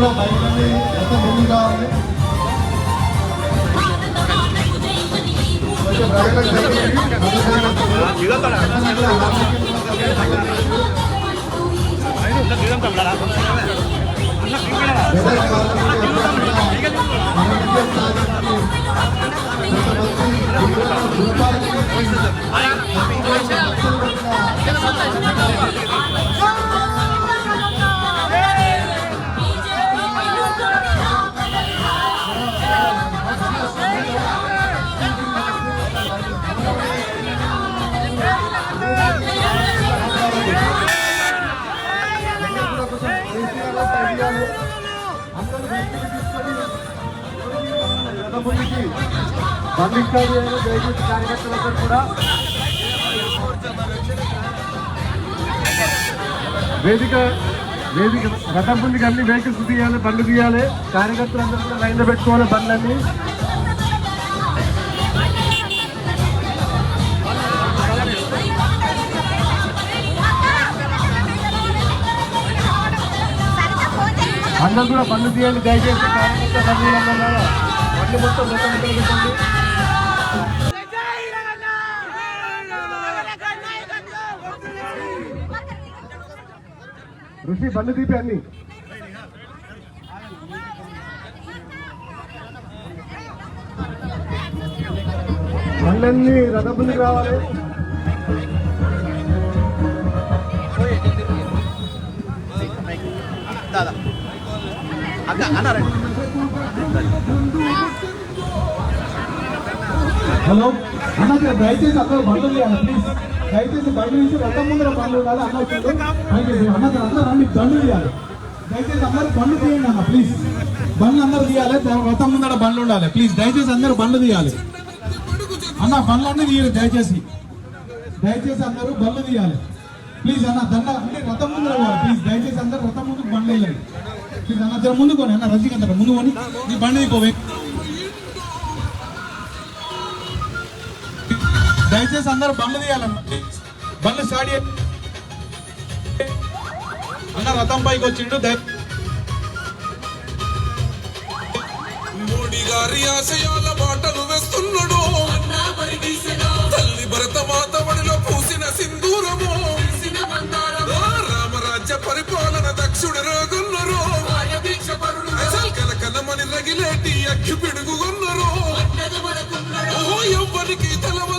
కూడా బయటని ఎంత ముందు కావాలి కార్యకర్తలందరూ కూడా వేదిక రథం ముందుకు అన్ని వెహికల్స్ తీయాలి, బండ్లు తీయాలి. కార్యకర్తలందరూ కూడా లైన్లో పెట్టుకోవాలి బండ్లన్నీ. అందరూ కూడా బండ్లు తీయాలి దయచేసి. కార్యకర్త బండ్లు మొత్తం పెట్టండి. ఋషి బండ్లు తీపి అన్ని బండ్లన్నీ రథం ముందుకు రావాలి. హలో అన్న, దయచేసి అందరూ బండ్లు తీయాలి ప్లీజ్. దయచేసి బయట నుంచి రథం ముందర బండ్లు ఉండాలి. అన్న వచ్చాడు అన్న, అందరూ రండి బండ్లు తీయాలి. దయచేసి అందరూ బండ్లు తీయండి అన్న ప్లీజ్. బండ్లు అందరూ తీయాలి, రథం ముందర బండ్లు ఉండాలి ప్లీజ్. దయచేసి అందరూ బండ్లు తీయాలి అన్న. బండ్లు అన్నీ తీయాలి దయచేసి. అందరూ బండ్లు తీయాలి ప్లీజ్ అన్న. దండ అంటే రథం ముందర పోవాలి ప్లీజ్. దయచేసి అందరూ రథం ముందుకు బండ్లు వేయాలి ప్లీజ్ అన్న. జర ముందు కొని అన్న, రజనీకాంత్ ముందు కొని నీ బండి పోవే. దయచేసి అందరూ బండ్లు తీయాలన్న. బండ్లు స్టార్ట్ అన్న. రథం పైకి వచ్చిండు. మోడీ గారి ఆశయాల బాటలు వేస్తున్నాడు. తల్లి భరత మాత వడిలో పూసిన సింధూరము. రామరాజ్య పరిపాలన దక్షుడు రోగున్నారు. కలకలమని రగిలేటి అక్కి పిడుగున్నారు. ఎవ్వరికి తలవ